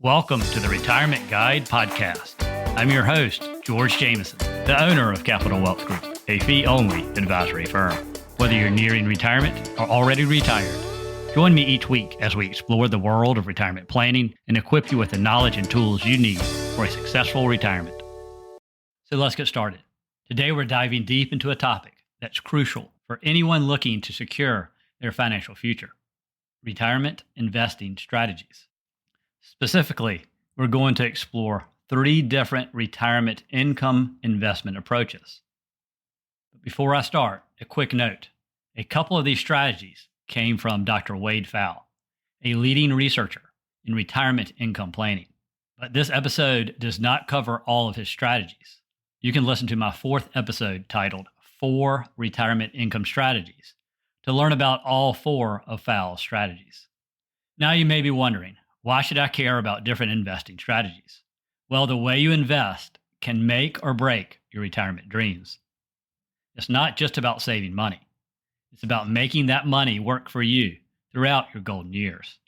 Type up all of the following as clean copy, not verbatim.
Welcome to the Retirement Guide Podcast. I'm your host, George Jameson, the owner of Capital Wealth Group, a fee-only advisory firm. Whether you're nearing retirement or already retired, join me each week as we explore the world of retirement planning and equip you with the knowledge and tools you need for a successful retirement. So let's get started. Today we're diving deep into a topic that's crucial for anyone looking to secure their financial future: retirement investing strategies. Specifically, we're going to explore 3 different retirement income investment approaches. But before I start, a quick note. A couple of these strategies came from Dr. Wade Pfau, a leading researcher in retirement income planning. But this episode does not cover all of his strategies. You can listen to my 4th episode titled 4 Retirement Income Strategies to learn about all 4 of Pfau's strategies. Now you may be wondering, why should I care about different investing strategies? Well, the way you invest can make or break your retirement dreams. It's not just about saving money. It's about making that money work for you throughout your golden years.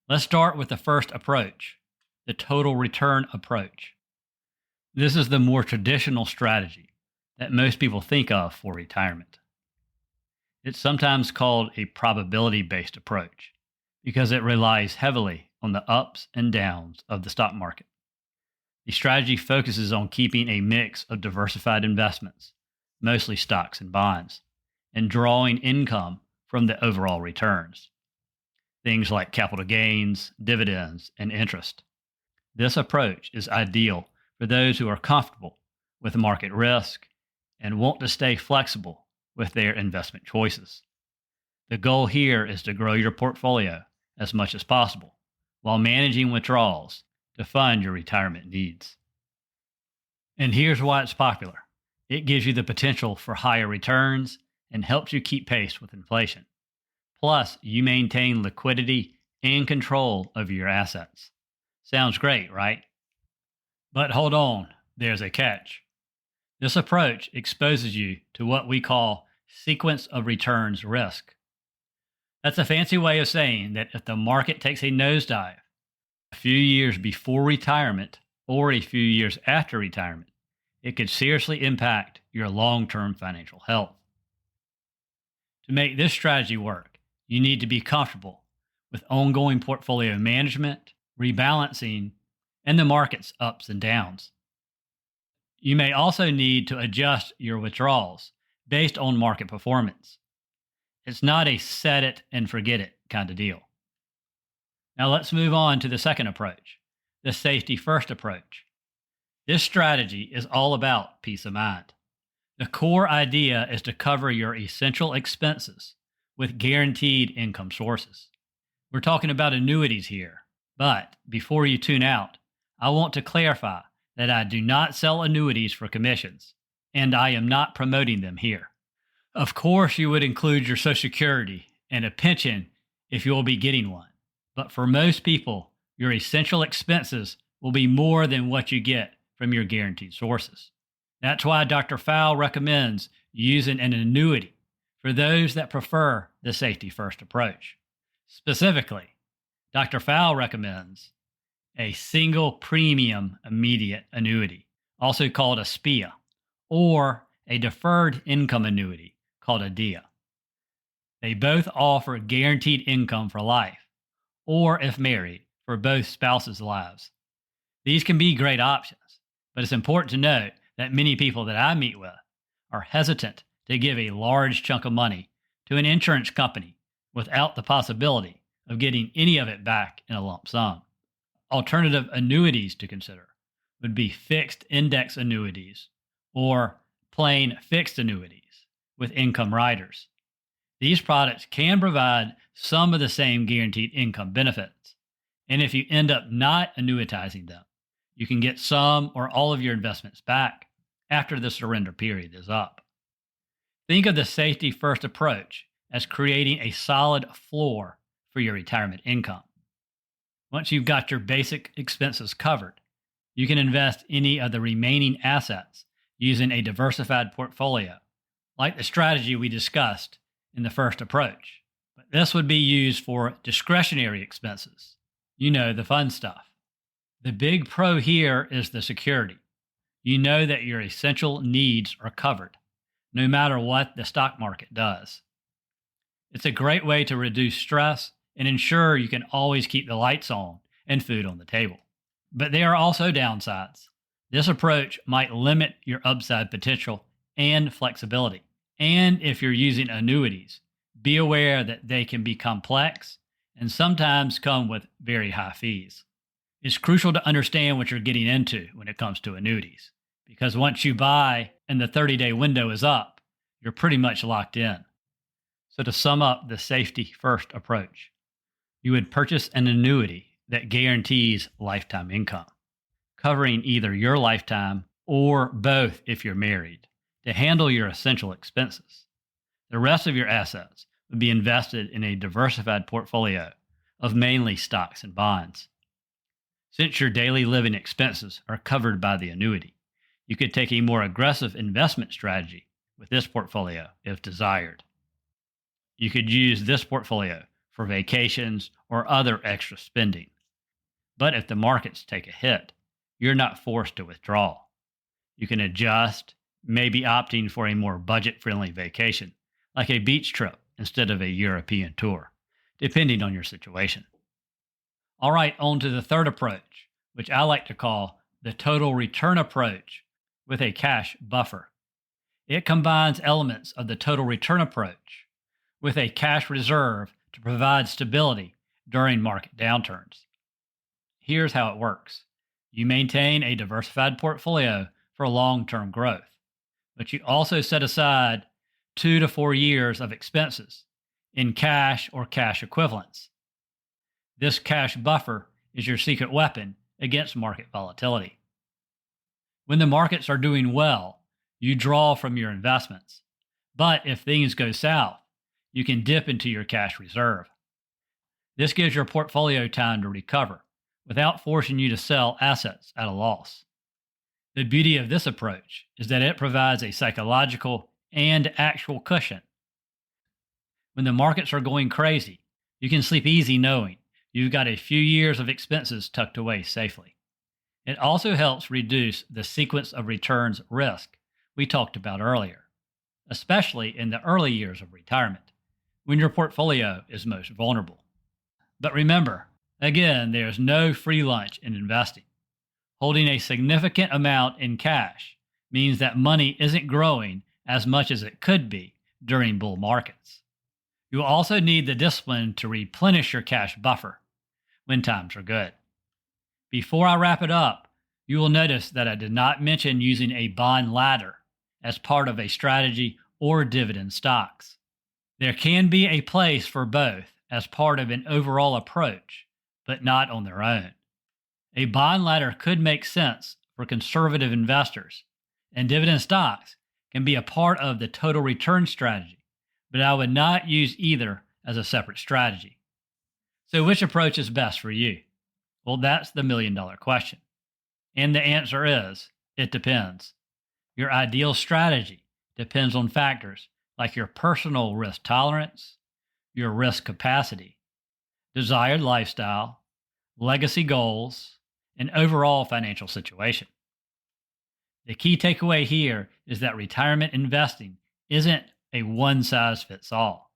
Let's start with the first approach, the total return approach. This is the more traditional strategy that most people think of for retirement. It's sometimes called a probability-based approach because it relies heavily on the ups and downs of the stock market. The strategy focuses on keeping a mix of diversified investments, mostly stocks and bonds, and drawing income from the overall returns, things like capital gains, dividends, and interest. This approach is ideal for those who are comfortable with market risk and want to stay flexible with their investment choices. The goal here is to grow your portfolio as much as possible while managing withdrawals to fund your retirement needs. And here's why it's popular. It gives you the potential for higher returns and helps you keep pace with inflation. Plus, you maintain liquidity and control of your assets. Sounds great, right? But hold on, there's a catch. This approach exposes you to what we call sequence of returns risk. That's a fancy way of saying that if the market takes a nosedive a few years before retirement or a few years after retirement, it could seriously impact your long-term financial health. To make this strategy work, you need to be comfortable with ongoing portfolio management, rebalancing, and the market's ups and downs. You may also need to adjust your withdrawals based on market performance. It's not a set it and forget it kind of deal. Now let's move on to the second approach, the safety first approach. This strategy is all about peace of mind. The core idea is to cover your essential expenses with guaranteed income sources. We're talking about annuities here, but before you tune out, I want to clarify that I do not sell annuities for commissions, and I am not promoting them here. Of course, you would include your Social Security and a pension if you will be getting one. But for most people, your essential expenses will be more than what you get from your guaranteed sources. That's why Dr. Pfau recommends using an annuity for those that prefer the safety first approach. Specifically, Dr. Pfau recommends a single premium immediate annuity, also called a SPIA, or a deferred income annuity, called a DIA. They both offer guaranteed income for life, or if married, for both spouses' lives. These can be great options, but it's important to note that many people that I meet with are hesitant to give a large chunk of money to an insurance company without the possibility of getting any of it back in a lump sum. Alternative annuities to consider would be fixed index annuities or plain fixed annuities with income riders. These products can provide some of the same guaranteed income benefits, and if you end up not annuitizing them, you can get some or all of your investments back after the surrender period is up. Think of the safety first approach as creating a solid floor for your retirement income. Once you've got your basic expenses covered, you can invest any of the remaining assets using a diversified portfolio, like the strategy we discussed in the first approach. But this would be used for discretionary expenses, the fun stuff. The big pro here is the security. You know that your essential needs are covered, no matter what the stock market does. It's a great way to reduce stress and ensure you can always keep the lights on and food on the table. But there are also downsides. This approach might limit your upside potential and flexibility. And if you're using annuities, be aware that they can be complex and sometimes come with very high fees. It's crucial to understand what you're getting into when it comes to annuities, because once you buy and the 30-day window is up, you're pretty much locked in. So to sum up the safety first approach, you would purchase an annuity that guarantees lifetime income, covering either your lifetime or both if you're married, to handle your essential expenses. The rest of your assets would be invested in a diversified portfolio of mainly stocks and bonds. Since your daily living expenses are covered by the annuity, you could take a more aggressive investment strategy with this portfolio if desired. You could use this portfolio for vacations or other extra spending. But if the markets take a hit, you're not forced to withdraw. You can adjust, maybe opting for a more budget-friendly vacation, like a beach trip instead of a European tour, depending on your situation. All right, on to the third approach, which I like to call the total return approach with a cash buffer. It combines elements of the total return approach with a cash reserve to provide stability during market downturns. Here's how it works. You maintain a diversified portfolio for long-term growth, but you also set aside 2 to 4 years of expenses in cash or cash equivalents. This cash buffer is your secret weapon against market volatility. When the markets are doing well, you draw from your investments. But if things go south, you can dip into your cash reserve. This gives your portfolio time to recover without forcing you to sell assets at a loss. The beauty of this approach is that it provides a psychological and actual cushion. When the markets are going crazy, you can sleep easy knowing you've got a few years of expenses tucked away safely. It also helps reduce the sequence of returns risk we talked about earlier, especially in the early years of retirement, when your portfolio is most vulnerable. But remember, again, there's no free lunch in investing. Holding a significant amount in cash means that money isn't growing as much as it could be during bull markets. You'll also need the discipline to replenish your cash buffer when times are good. Before I wrap it up, you will notice that I did not mention using a bond ladder as part of a strategy or dividend stocks. There can be a place for both as part of an overall approach, but not on their own. A bond ladder could make sense for conservative investors, and dividend stocks can be a part of the total return strategy, but I would not use either as a separate strategy. So which approach is best for you? Well, that's the million-dollar question. And the answer is, it depends. Your ideal strategy depends on factors like your personal risk tolerance, your risk capacity, desired lifestyle, legacy goals, and overall financial situation. The key takeaway here is that retirement investing isn't a one-size-fits-all.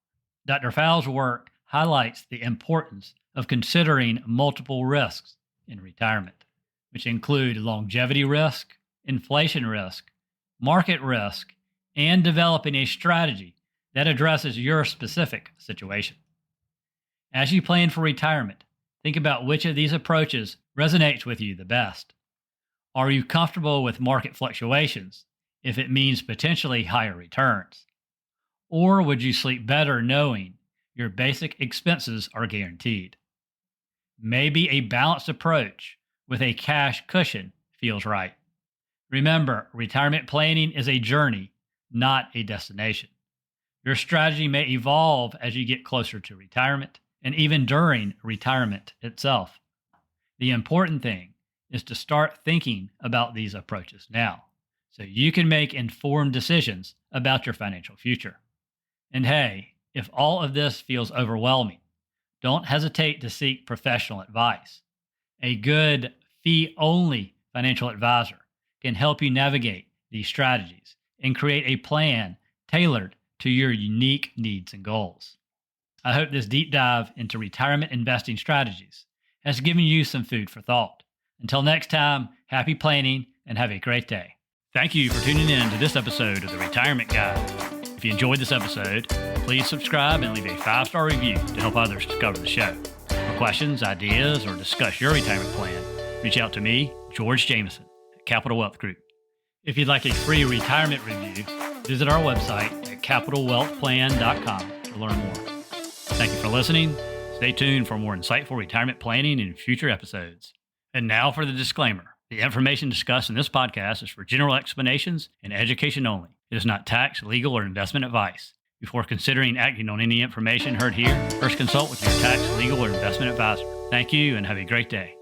Dr. Fowles' work highlights the importance of considering multiple risks in retirement, which include longevity risk, inflation risk, market risk, and developing a strategy that addresses your specific situation. As you plan for retirement, think about which of these approaches resonates with you the best. Are you comfortable with market fluctuations if it means potentially higher returns? Or would you sleep better knowing your basic expenses are guaranteed? Maybe a balanced approach with a cash cushion feels right. Remember, retirement planning is a journey, not a destination. Your strategy may evolve as you get closer to retirement and even during retirement itself. The important thing is to start thinking about these approaches now so you can make informed decisions about your financial future. And hey, if all of this feels overwhelming, don't hesitate to seek professional advice. A good fee-only financial advisor can help you navigate these strategies and create a plan tailored to your unique needs and goals. I hope this deep dive into retirement investing strategies has given you some food for thought. Until next time, happy planning and have a great day. Thank you for tuning in to this episode of The Retirement Guide. If you enjoyed this episode, please subscribe and leave a 5-star review to help others discover the show. For questions, ideas, or discuss your retirement plan, reach out to me, George Jameson, at Capital Wealth Group. If you'd like a free retirement review, visit our website at capitalwealthplan.com to learn more. Thank you for listening. Stay tuned for more insightful retirement planning in future episodes. And now for the disclaimer. The information discussed in this podcast is for general explanations and education only. It is not tax, legal, or investment advice. Before considering acting on any information heard here, first consult with your tax, legal, or investment advisor. Thank you and have a great day.